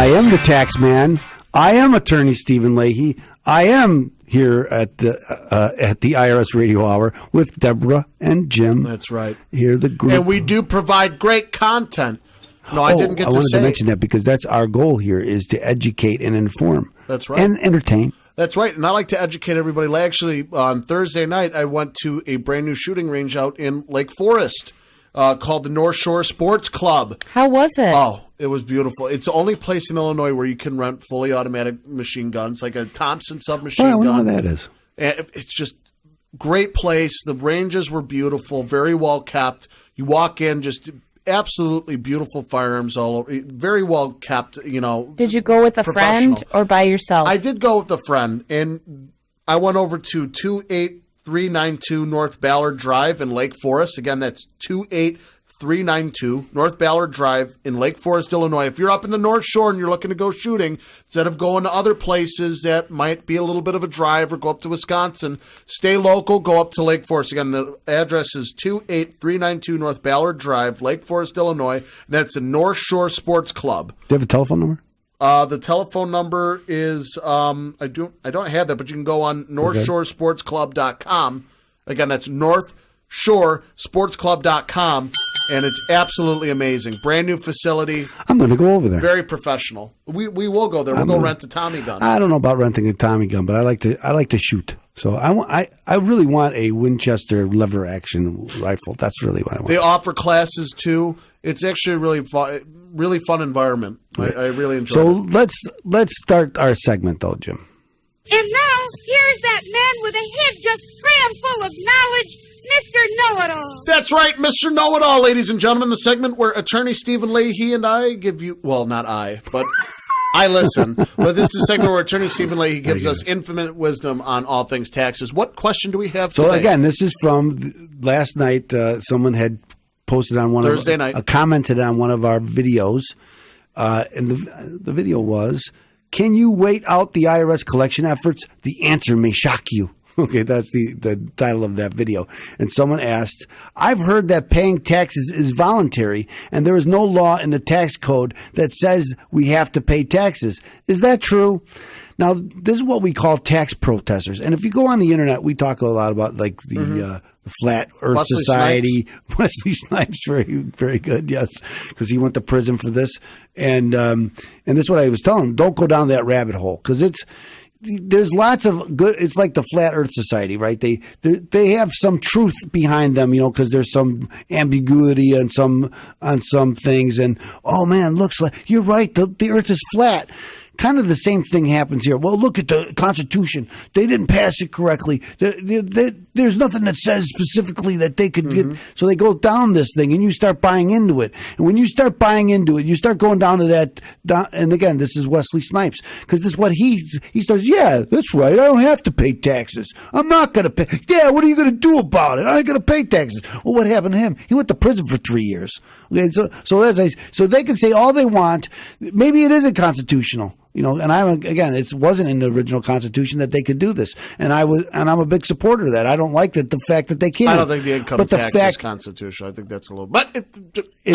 I am the tax man. I am attorney Stephen Leahy. I am here at the IRS Radio Hour with Deborah and Jim. That's right. Here, the group. And we do provide great content. No, I didn't get to say. I wanted to mention that because that's our goal here, is to educate and inform. That's right. And entertain. That's right. And I like to educate everybody. Actually, on Thursday night, I went to a brand new shooting range out in Lake Forest called the North Shore Sports Club. How was it? Oh, it was beautiful. It's the only place in Illinois where you can rent fully automatic machine guns, like a Thompson submachine gun. I don't know what that is. And it's just great place. The ranges were beautiful, very well kept. You walk in, just absolutely beautiful firearms all over. Very well kept, Did you go with a friend or by yourself? I did go with a friend, and I went over to 28392 North Ballard Drive in Lake Forest. Again, that's 28392 North Ballard Drive in Lake Forest, Illinois. If you're up in the North Shore and you're looking to go shooting, instead of going to other places that might be a little bit of a drive or go up to Wisconsin, stay local, go up to Lake Forest. Again, the address is 28392 North Ballard Drive, Lake Forest, Illinois. And that's the North Shore Sports Club. Do you have a telephone number? The telephone number is I don't have that, but you can go on NorthShoreSportsClub.com. Again, that's NorthShoreSportsClub.com, and it's absolutely amazing. Brand new facility. I'm going to go over there. Very professional. We will go there. We'll go rent a Tommy gun. I don't know about renting a Tommy gun, but I like to shoot. So I really want a Winchester lever action rifle. That's really what I want. They offer classes too. It's actually a really fun environment. Right. I really enjoy it. So let's start our segment though, Jim. And now here's that man with a head just crammed full of knowledge, Mr. Know-It-All. That's right, Mr. Know-It-All, ladies and gentlemen. The segment where attorney Stephen Leahy and I give you, well, not I, but I listen. But this is a segment where attorney Stephen Leahy gives us infinite wisdom on all things taxes. What question do we have today? So again, this is from last night. Someone had posted on one Thursday night. Commented on one of our videos, and the video was, "Can you wait out the IRS collection efforts? The answer may shock you." Okay, that's the title of that video. And someone asked, "I've heard that paying taxes is voluntary, and there is no law in the tax code that says we have to pay taxes. Is that true?" Now, this is what we call tax protesters. And if you go on the internet, we talk a lot about like the Flat Earth Wesley Society. Snipes. Wesley Snipes, very, very good, yes, because he went to prison for this. And this is what I was telling him: don't go down that rabbit hole, because there's lots of good. It's like the Flat Earth Society, right? They have some truth behind them, because there's some ambiguity on some things. And oh man, looks like you're right. The Earth is flat. Kind of the same thing happens here. Well, look at the Constitution. They didn't pass it correctly. There's nothing that says specifically that they could get. So they go down this thing, and you start buying into it. And when you start buying into it, you start going down to that. And again, this is Wesley Snipes, because this is what he starts. Yeah, that's right. I don't have to pay taxes. I'm not going to pay. Yeah, what are you going to do about it? I ain't going to pay taxes. Well, what happened to him? He went to prison for 3 years. Okay, so they can say all they want. Maybe it isn't constitutional. And it wasn't in the original Constitution that they could do this, and I'm a big supporter of that. I don't like the fact that they can't. I don't think the income tax is constitutional. I think that's a little, but I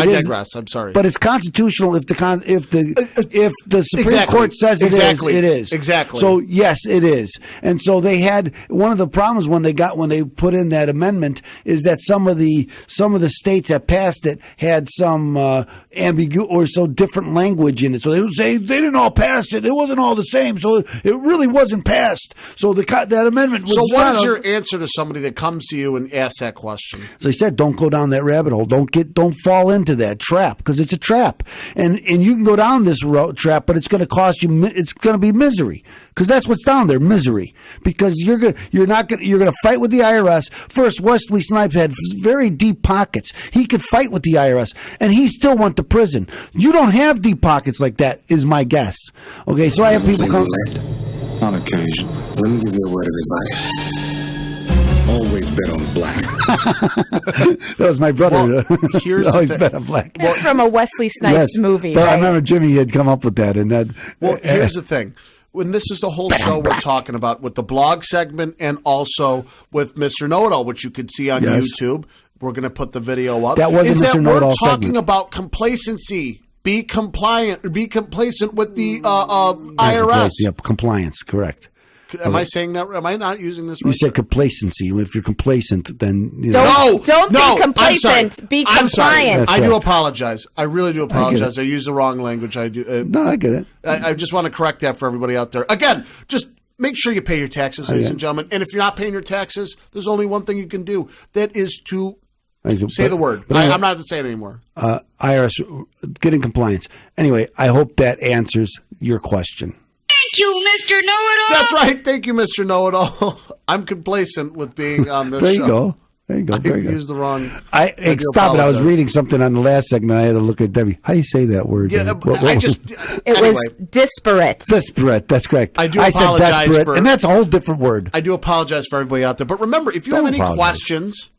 digress. I'm sorry, but it's constitutional if the Supreme Court says it is. It is exactly. So yes, it is. And so they had one of the problems when they put in that amendment is that some of the states that passed it had some ambiguity or so different language in it. So they would say they didn't all pass it. It wasn't all the same, so it really wasn't passed. So that amendment was. So what is your answer to somebody that comes to you and asks that question? As I said, don't go down that rabbit hole. Don't fall into that trap, because it's a trap, and you can go down this trap, but it's going to cost you. It's going to be misery, because that's what's down there, misery. Because you're going to fight with the IRS. First, Wesley Snipes had very deep pockets. He could fight with the IRS, and he still went to prison. You don't have deep pockets like that, is my guess. Okay, so I have people come. On occasion. Let me give you a word of advice. Always bet on black. That was my brother. Well, here's always bet on black. That's from a Wesley Snipes movie. But right? I remember Jimmy had come up with that, and that. Well, here's the thing. When this is the whole show we're talking about with the blog segment and also with Mr. Know-It-All, which you could see on YouTube. We're going to put the video up. That wasn't Mr. Know-It-All we're talking segment. about complacency. be compliant, be complacent with the IRS. Yeah, compliance, correct. Am I saying that? Am I not using this right? You said complacency. If you're complacent, then don't be complacent. Be compliant. I do apologize. I really do apologize. I used the wrong language. I do. No, I get it. I just want to correct that for everybody out there. Again, just make sure you pay your taxes, ladies and gentlemen. And if you're not paying your taxes, there's only one thing you can do. That is to say the word. I'm not going to say it anymore. IRS, get in compliance. Anyway, I hope that answers your question. Thank you, Mr. Know-It-All. That's right. Thank you, Mr. Know-It-All. I'm complacent with being on this show. There you go. I used the wrong. Stop it. I was reading something on the last segment. I had to look at Debbie. How do you say that word? Yeah, It was disparate. Disparate. That's correct. I apologize said desperate, and that's a whole different word. I do apologize for everybody out there. But remember, if you have any questions,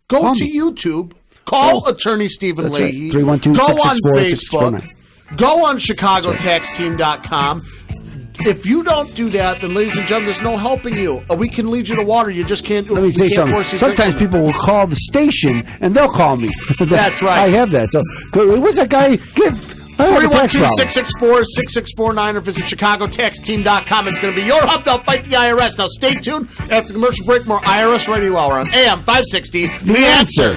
go to YouTube. Call Attorney Stephen Leahy. 312-664-649. Go on Facebook. Go on ChicagoTaxTeam.com. If you don't do that, then, ladies and gentlemen, there's no helping you. We can lead you to water. You just can't do it. Let me say something. Sometimes people will call the station, and they'll call me. That's right. I have that. So, what's that guy? 312-664-6649 or visit ChicagoTaxTeam.com. It's going to be your hub to fight the IRS. Now, stay tuned. After the commercial break, more IRS Radio Hour on AM 560. The Answer.